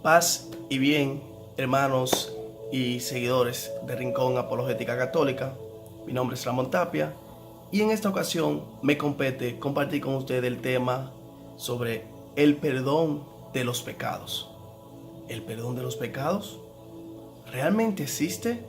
Paz y bien, hermanos y seguidores de Rincón Apologética Católica. Mi nombre es Ramón Tapia y en esta ocasión me compete compartir con ustedes el tema sobre el perdón de los pecados. ¿El perdón de los pecados realmente existe?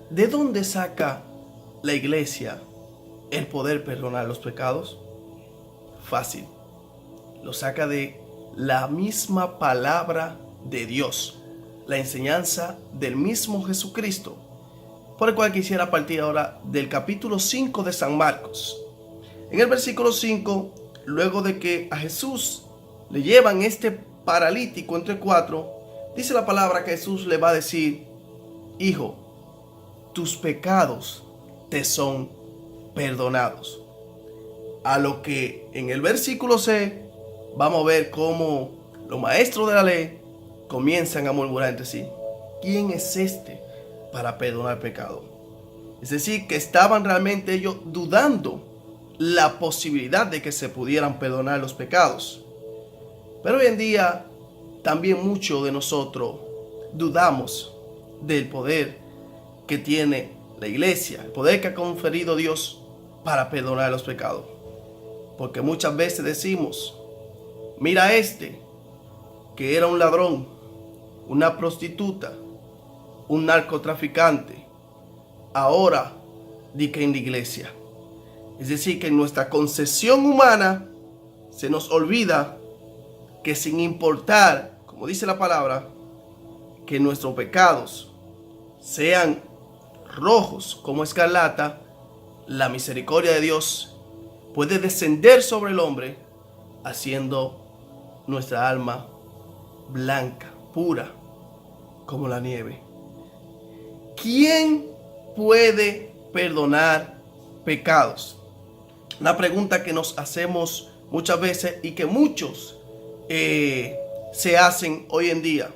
¿De dónde saca la Iglesia el poder perdonar los pecados? Fácil. Lo saca de la misma palabra de Dios, la enseñanza del mismo Jesucristo, por el cual quisiera partir ahora del capítulo 5 de San Marcos. En el versículo 5, luego de que a Jesús le llevan este paralítico entre cuatro, dice la palabra que Jesús le va a decir: hijo, tus pecados te son perdonados. A lo que en el versículo 6 vamos a ver cómo los maestros de la ley comienzan a murmurar entre sí: ¿quién es este para perdonar pecado? Es decir, que estaban realmente ellos dudando la posibilidad de que se pudieran perdonar los pecados. Pero hoy en día también muchos de nosotros dudamos del poder que tiene la Iglesia, el poder que ha conferido Dios para perdonar los pecados. Porque muchas veces decimos: mira este, que era un ladrón, una prostituta, un narcotraficante, ahora di que en la iglesia. Es decir, que en nuestra concepción humana se nos olvida que sin importar, como dice la palabra, que nuestros pecados sean rojos como escarlata, la misericordia de Dios puede descender sobre el hombre, haciendo nuestra alma blanca, pura, como la nieve. ¿Quién puede perdonar pecados? Una pregunta que nos hacemos muchas veces y que muchos se hacen hoy en día.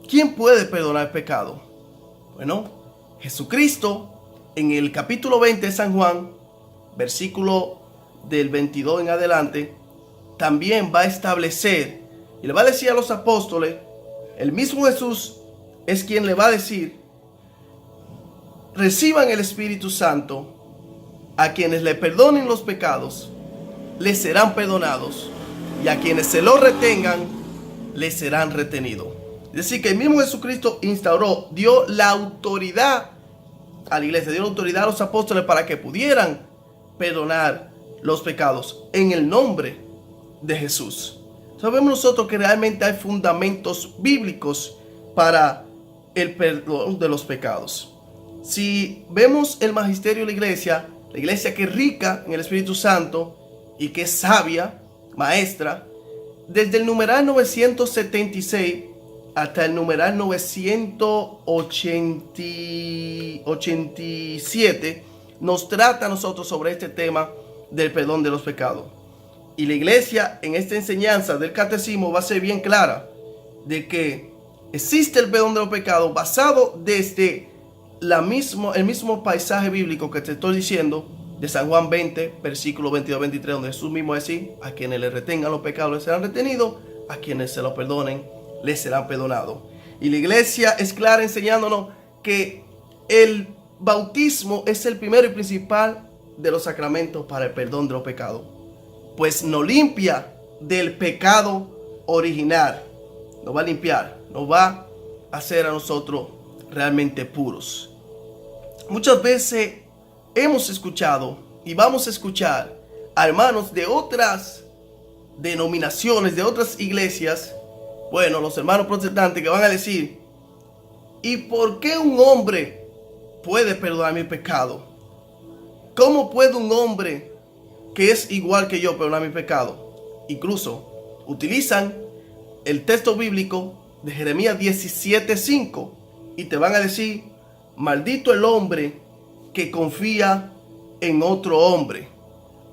¿Quién puede perdonar pecado? Bueno, Jesucristo en el capítulo 20 de San Juan, versículo del 22 en adelante, también va a establecer y le va a decir a los apóstoles, el mismo Jesús es quien le va a decir: reciban el Espíritu Santo, a quienes le perdonen los pecados, les serán perdonados, y a quienes se lo retengan, les serán retenidos. Es decir, que el mismo Jesucristo instauró, dio la autoridad a la iglesia, dio la autoridad a los apóstoles para que pudieran perdonar los pecados en el nombre de Jesús. Sabemos nosotros que realmente hay fundamentos bíblicos para el perdón de los pecados. Si vemos el magisterio de la iglesia que es rica en el Espíritu Santo y que es sabia, maestra, desde el numeral 976 hasta el numeral 987 nos trata a nosotros sobre este tema del perdón de los pecados. Y la iglesia en esta enseñanza del catecismo va a ser bien clara de que existe el perdón de los pecados basado desde el mismo paisaje bíblico que te estoy diciendo de San Juan 20, versículo 22-23, donde Jesús mismo dice: a quienes le retengan los pecados les serán retenidos, a quienes se los perdonen les serán perdonados. Y la iglesia es clara enseñándonos que el bautismo es el primero y principal de los sacramentos para el perdón de los pecados, pues nos limpia del pecado original, nos va a limpiar, nos va a hacer a nosotros realmente puros. Muchas veces hemos escuchado y vamos a escuchar a hermanos de otras denominaciones, de otras iglesias, bueno, los hermanos protestantes, que van a decir: ¿y por qué un hombre puede perdonar mi pecado? ¿Cómo puede un hombre que es igual que yo perdonar mi pecado? Incluso utilizan el texto bíblico de Jeremías 17:5 y te van a decir: maldito el hombre que confía en otro hombre.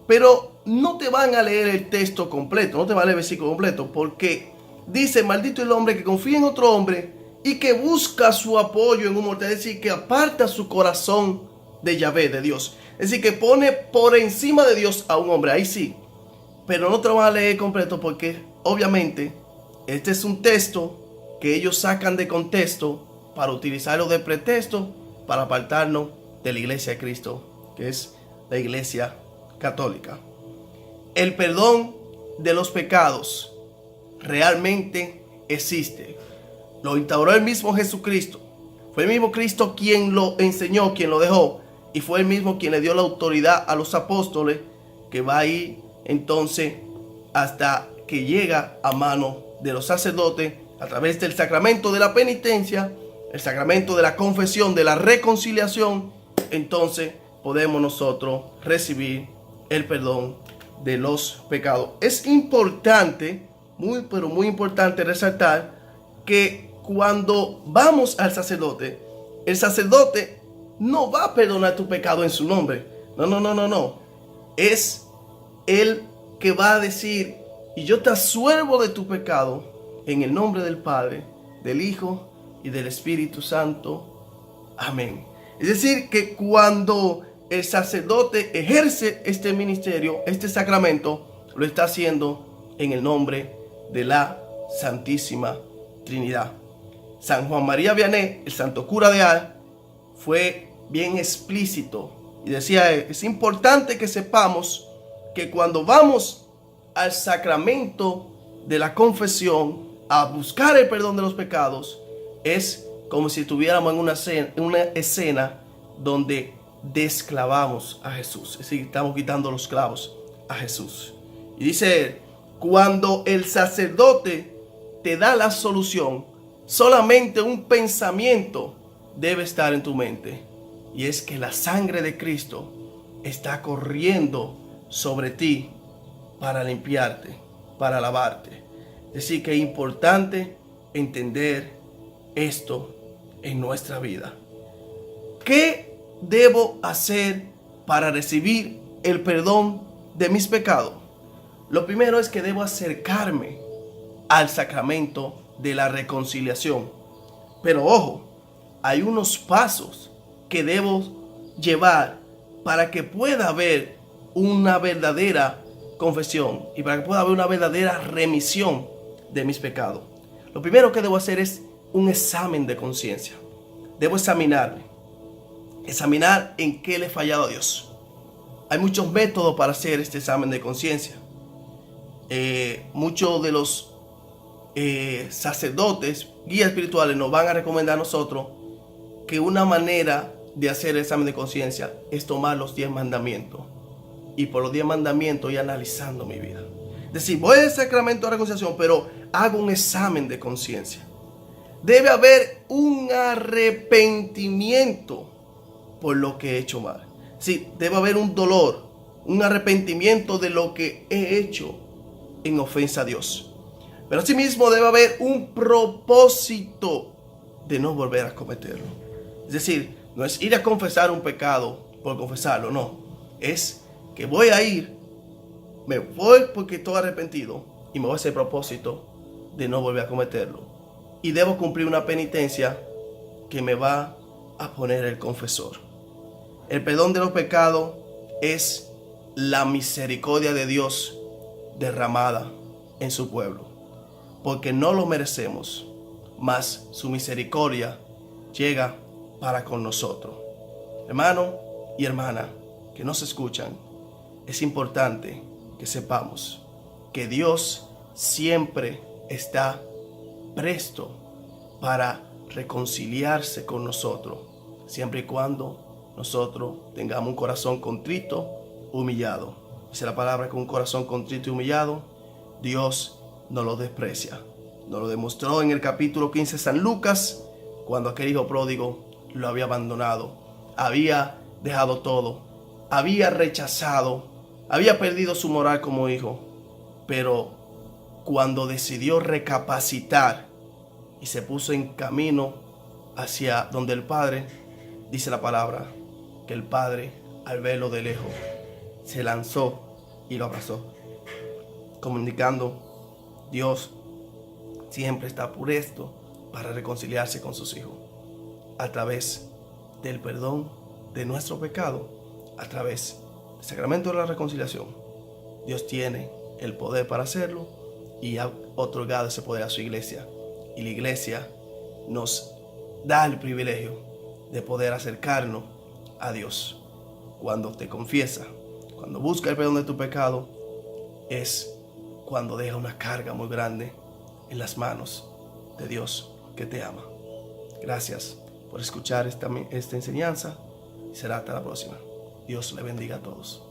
Pero no te van a leer el texto completo, no te van a leer el versículo completo, porque dice: maldito el hombre que confía en otro hombre y que busca su apoyo en un mortal. Es decir, que aparta su corazón de Yahvé, de Dios. Es decir, que pone por encima de Dios a un hombre. Ahí sí. Pero no te lo van a leer completo porque obviamente Este es un texto que ellos sacan de contexto para utilizarlo de pretexto para apartarnos de la iglesia de Cristo, que es la iglesia católica. El perdón de los pecados realmente existe. Lo instauró el mismo Jesucristo. Fue el mismo Cristo quien lo enseñó, quien lo dejó. Y fue el mismo quien le dio la autoridad a los apóstoles, que va a ir entonces hasta que llega a mano de los sacerdotes a través del sacramento de la penitencia, el sacramento de la confesión, de la reconciliación. Entonces podemos nosotros recibir el perdón de los pecados. Es importante, pero muy importante resaltar que cuando vamos al sacerdote, el sacerdote no va a perdonar tu pecado en su nombre. No. Es él que va a decir: y yo te absuelvo de tu pecado en el nombre del Padre, del Hijo y del Espíritu Santo. Amén. Es decir, que cuando el sacerdote ejerce este ministerio, este sacramento, lo está haciendo en el nombre de la Santísima Trinidad. San Juan María Vianney, el santo cura de Ars, fue bien explícito y decía: es importante que sepamos que cuando vamos al sacramento de la confesión a buscar el perdón de los pecados, es como si estuviéramos en una escena donde desclavamos a Jesús. Es decir, estamos quitando los clavos a Jesús. Y dice: cuando el sacerdote te da la solución, solamente un pensamiento debe estar en tu mente, y es que la sangre de Cristo está corriendo sobre ti para limpiarte, para lavarte. Es decir, que es importante entender esto en nuestra vida. ¿Qué debo hacer para recibir el perdón de mis pecados? Lo primero es que debo acercarme al sacramento de la reconciliación. Pero ojo, hay unos pasos que debo llevar para que pueda haber una verdadera confesión y para que pueda haber una verdadera remisión de mis pecados. Lo primero que debo hacer es un examen de conciencia. Debo examinar en qué le he fallado a Dios. Hay muchos métodos para hacer este examen de conciencia. Muchos de los sacerdotes, guías espirituales, nos van a recomendar a nosotros que una manera de hacer el examen de conciencia es tomar los 10 mandamientos. Y por los 10 mandamientos ir analizando mi vida. Es decir, voy al sacramento de reconciliación, pero hago un examen de conciencia. Debe haber un arrepentimiento por lo que he hecho mal. Sí, debe haber un dolor, un arrepentimiento de lo que he hecho en ofensa a Dios. Pero asimismo debe haber un propósito de no volver a cometerlo. Es decir, no es ir a confesar un pecado por confesarlo, no. Es que voy a ir, me voy porque estoy arrepentido y me voy a hacer propósito de no volver a cometerlo. Y debo cumplir una penitencia que me va a poner el confesor. El perdón de los pecados es la misericordia de Dios derramada en su pueblo, porque no lo merecemos, mas su misericordia llega para con nosotros. Hermano y hermana que nos escuchan, es importante que sepamos que Dios siempre está presto para reconciliarse con nosotros, siempre y cuando nosotros tengamos un corazón contrito, humillado. Dice la palabra que un corazón contrito y humillado, Dios no lo desprecia. Nos lo demostró en el capítulo 15 de San Lucas, cuando aquel hijo pródigo lo había abandonado, había dejado todo, había rechazado, había perdido su moral como hijo, pero cuando decidió recapacitar y se puso en camino hacia donde el Padre, dice la palabra que el Padre, al verlo de lejos, se lanzó y lo abrazó, comunicando: Dios siempre está presto para reconciliarse con sus hijos a través del perdón de nuestro pecado, a través del sacramento de la reconciliación. Dios tiene el poder para hacerlo y ha otorgado ese poder a su iglesia. Y la iglesia nos da el privilegio de poder acercarnos a Dios. Cuando te confiesa, cuando busca el perdón de tu pecado, es cuando deja una carga muy grande en las manos de Dios que te ama. Gracias por escuchar esta enseñanza y será hasta la próxima. Dios le bendiga a todos.